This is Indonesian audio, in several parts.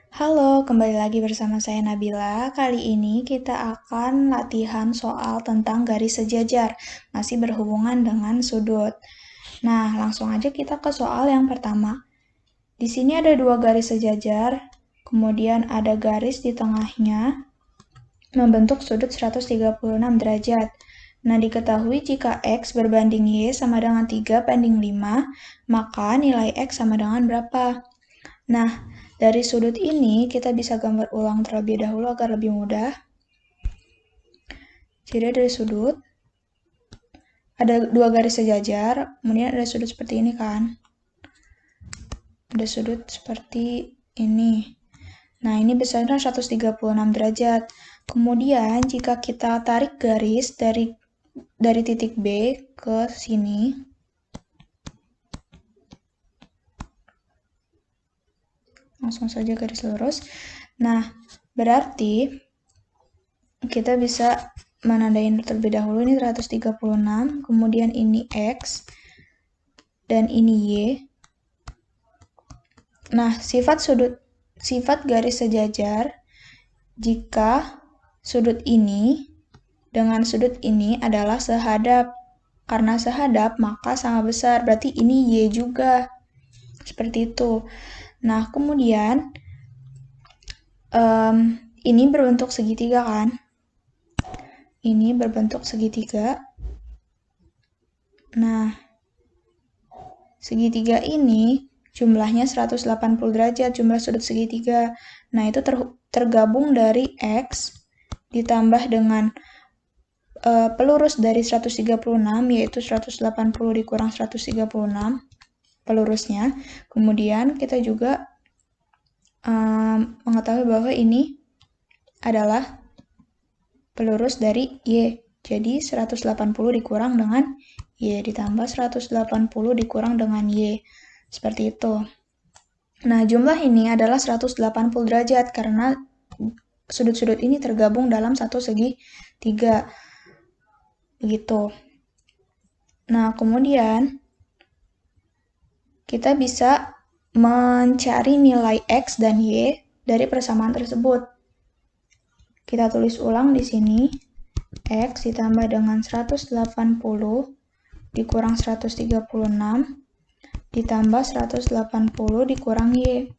Halo, kembali lagi bersama saya Nabila. Kali ini kita akan latihan soal tentang garis sejajar, masih berhubungan dengan sudut. Nah, langsung aja kita ke soal yang pertama. Di sini ada dua garis sejajar, kemudian ada garis di tengahnya, membentuk sudut 136 derajat. Nah, diketahui jika X berbanding Y sama dengan 3/5, maka nilai X sama dengan berapa? Nah, dari sudut ini kita bisa gambar ulang terlebih dahulu agar lebih mudah. Jadi dari sudut, ada dua garis sejajar, kemudian ada sudut seperti ini kan. Ada sudut seperti ini. Nah, ini besarnya 136 derajat. Kemudian, jika kita tarik garis dari titik B ke sini, langsung saja garis lurus. Nah, berarti kita bisa menandain terlebih dahulu ini 136, kemudian ini X, dan ini Y. Nah, sifat garis sejajar jika sudut ini dengan sudut ini adalah sehadap. Karena sehadap, maka sama besar. Berarti ini Y juga. Seperti itu. Nah, kemudian ini berbentuk segitiga kan? Ini berbentuk segitiga. Nah, segitiga ini jumlahnya 180 derajat, jumlah sudut segitiga. Nah, itu tergabung dari X ditambah dengan pelurus dari 136, yaitu 180 dikurang 136, pelurusnya. Kemudian kita juga mengetahui bahwa ini adalah pelurus dari Y. Jadi 180 dikurang dengan Y, ditambah 180 dikurang dengan Y. Seperti itu. Nah, jumlah ini adalah 180 derajat karena sudut-sudut ini tergabung dalam satu segitiga. Begitu. Nah, kemudian kita bisa mencari nilai X dan Y dari persamaan tersebut. Kita tulis ulang di sini. X ditambah dengan 180 dikurang 136 ditambah 180 dikurang Y.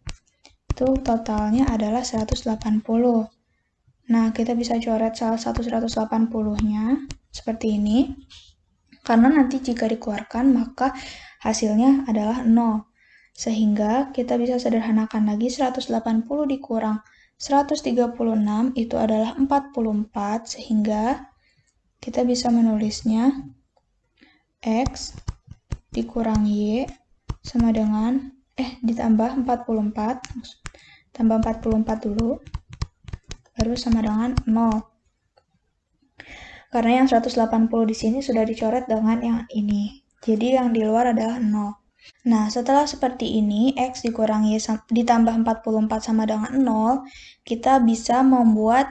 Itu totalnya adalah 180. Nah, kita bisa coret salah satu 180-nya seperti ini. Karena nanti jika dikeluarkan, maka hasilnya adalah 0. Sehingga kita bisa sederhanakan lagi 180 dikurang 136 itu adalah 44, sehingga kita bisa menulisnya X dikurang Y sama dengan, ditambah 44, tambah 44 dulu, baru sama dengan 0. Karena yang 180 di sini sudah dicoret dengan yang ini. Jadi yang di luar adalah 0. Nah, setelah seperti ini, X dikurang Y ditambah 44 sama dengan 0, kita bisa membuat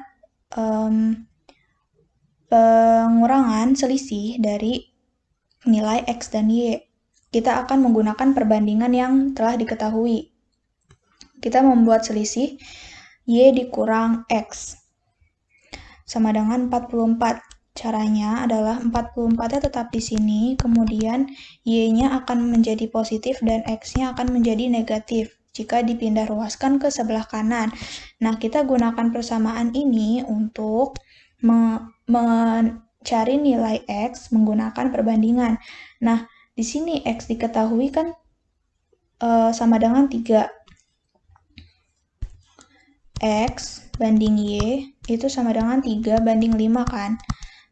pengurangan selisih dari nilai X dan Y. Kita akan menggunakan perbandingan yang telah diketahui. Kita membuat selisih Y dikurang X sama dengan 44. Caranya adalah 44-nya tetap di sini, kemudian Y-nya akan menjadi positif dan X-nya akan menjadi negatif jika dipindah ruaskan ke sebelah kanan. Nah, kita gunakan persamaan ini untuk mencari nilai X menggunakan perbandingan. Nah, di sini X diketahui kan sama dengan 3. X banding Y itu sama dengan 3/5 kan.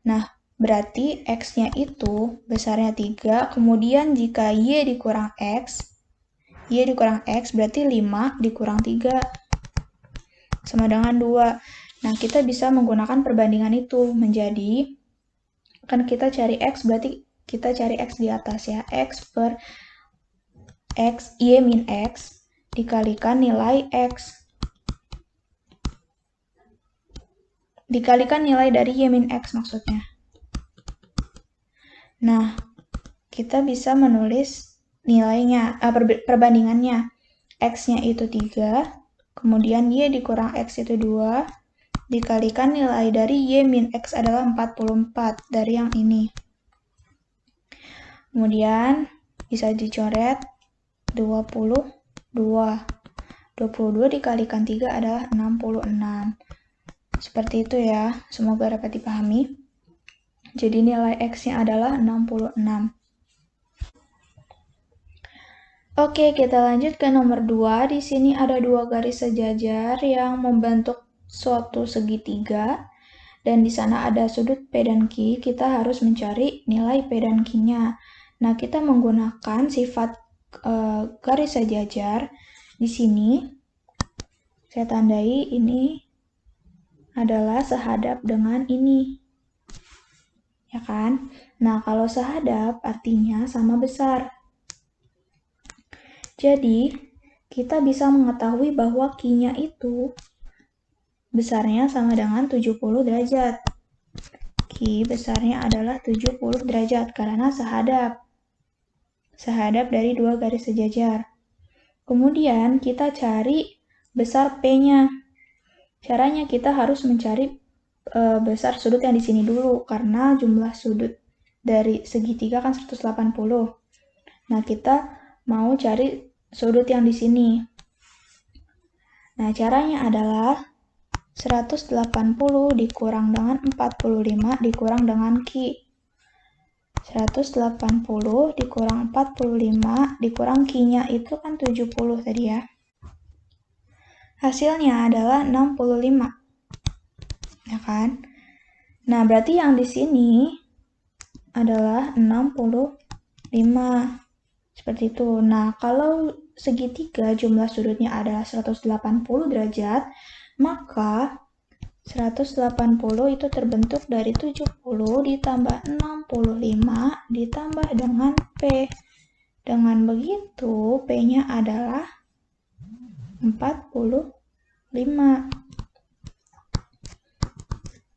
Nah, berarti X-nya itu besarnya 3, kemudian jika Y dikurang X berarti 5 dikurang 3 sama dengan 2. Nah, kita bisa menggunakan perbandingan itu menjadi, kan kita cari X berarti kita cari X di atas ya. X per X, Y min X dikalikan nilai X. Dikalikan nilai dari Y min X maksudnya. Nah, kita bisa menulis nilainya, perbandingannya. X-nya itu 3, Kemudian Y dikurang X itu 2, dikalikan nilai dari Y min X adalah 44 dari yang ini. Kemudian bisa dicoret 22. 22 dikalikan 3 adalah 66. Seperti itu ya, semoga dapat dipahami. Jadi nilai X-nya adalah 66. Oke, kita lanjut ke nomor 2. Di sini ada dua garis sejajar yang membentuk suatu segitiga. Dan di sana ada sudut P dan Q. Kita harus mencari nilai P dan Q-nya. Nah, kita menggunakan sifat garis sejajar. Di sini, saya tandai ini adalah sehadap dengan ini. Ya kan? Nah, kalau sehadap artinya sama besar. Jadi, kita bisa mengetahui bahwa Q-nya itu besarnya sama dengan 70 derajat. Q besarnya adalah 70 derajat karena sehadap. Sehadap dari dua garis sejajar. Kemudian, kita cari besar P-nya. Caranya kita harus mencari besar sudut yang di sini dulu, karena jumlah sudut dari segitiga kan 180. Nah, kita mau cari sudut yang di sini. Nah, caranya adalah 180 dikurang dengan 45 dikurang dengan Q. 180 dikurang 45 dikurang Q-nya itu kan 70 tadi ya. Hasilnya adalah 65. Ya kan? Nah, berarti yang di sini adalah 65. Seperti itu. Nah, kalau segitiga jumlah sudutnya adalah 180 derajat, maka 180 itu terbentuk dari 70 ditambah 65 ditambah dengan P. Dengan begitu, P-nya adalah 45.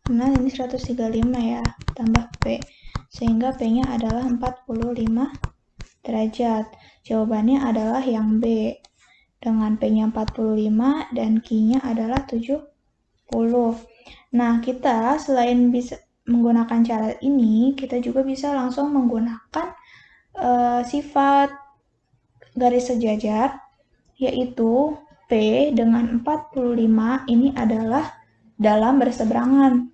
Karena ini 135 ya, tambah P. Sehingga P-nya adalah 45 derajat. Jawabannya adalah yang B. Dengan P-nya 45 dan Q-nya adalah 70. Nah, kita selain bisa menggunakan cara ini, kita juga bisa langsung menggunakan sifat garis sejajar, yaitu P dengan 45 ini adalah dalam berseberangan.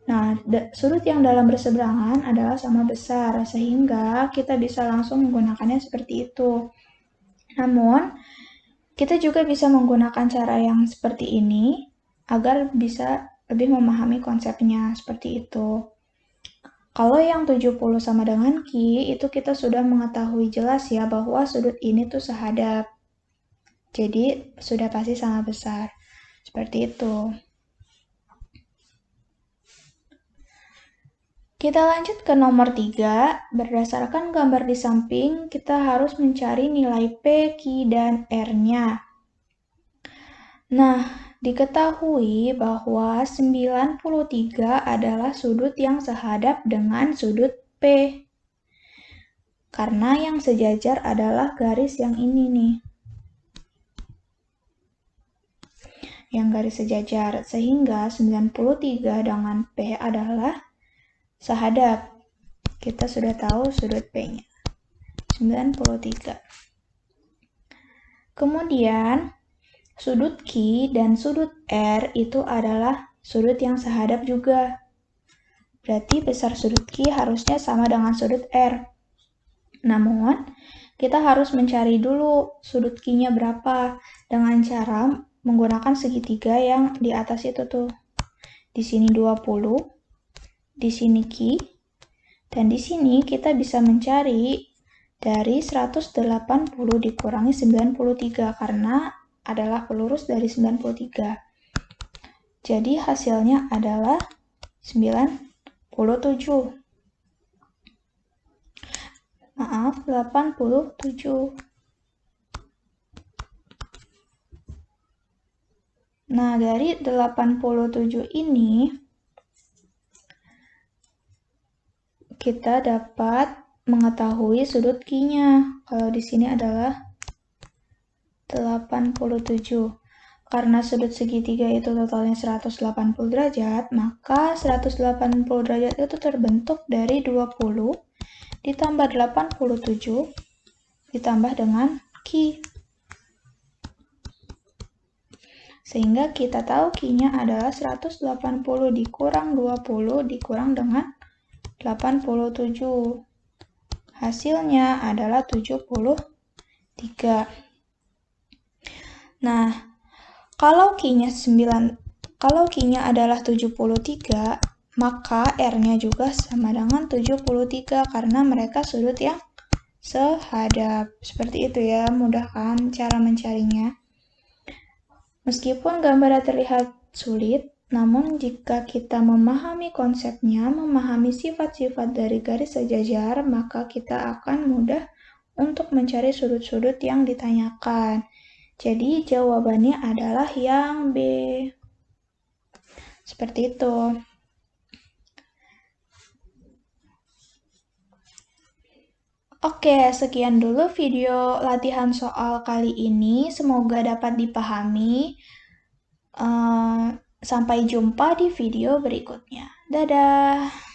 Nah, sudut yang dalam berseberangan adalah sama besar, sehingga kita bisa langsung menggunakannya seperti itu. Namun, kita juga bisa menggunakan cara yang seperti ini agar bisa lebih memahami konsepnya seperti itu. Kalau yang 70 sama dengan Q, itu kita sudah mengetahui jelas ya bahwa sudut ini tuh sehadap. Jadi, sudah pasti sama besar. Seperti itu. Kita lanjut ke nomor 3. Berdasarkan gambar di samping, kita harus mencari nilai P, Q, dan R-nya. Nah, diketahui bahwa 93 adalah sudut yang sehadap dengan sudut P. Karena yang sejajar adalah garis yang ini nih. Yang garis sejajar, sehingga 93 dengan P adalah sehadap. Kita sudah tahu sudut P-nya. 93. Kemudian, sudut Q dan sudut R itu adalah sudut yang sehadap juga. Berarti besar sudut Q harusnya sama dengan sudut R. Namun, kita harus mencari dulu sudut Q-nya berapa dengan cara menggunakan segitiga yang di atas itu tuh. Di sini 20, di sini Q, dan di sini kita bisa mencari dari 180 dikurangi 93 karena adalah pelurus dari 93. Jadi hasilnya adalah 97. Maaf, 87. Nah, dari 87 ini kita dapat mengetahui sudut Q-nya. Kalau di sini adalah 87. karena sudut segitiga itu totalnya 180 derajat, maka 180 derajat itu terbentuk dari 20 ditambah 87 ditambah dengan Q. Sehingga kita tahu Q-nya adalah 180 dikurang 20 dikurang dengan 87. Hasilnya adalah 73. Nah, kalau Q-nya adalah 73, maka R-nya juga sama dengan 73 karena mereka sudut yang sehadap. Seperti itu ya, mudah kan cara mencarinya. Meskipun gambarnya terlihat sulit, namun jika kita memahami konsepnya, memahami sifat-sifat dari garis sejajar, maka kita akan mudah untuk mencari sudut-sudut yang ditanyakan. Jadi jawabannya adalah yang B. Seperti itu. Oke, sekian dulu video latihan soal kali ini. Semoga dapat dipahami. Sampai jumpa di video berikutnya. Dadah!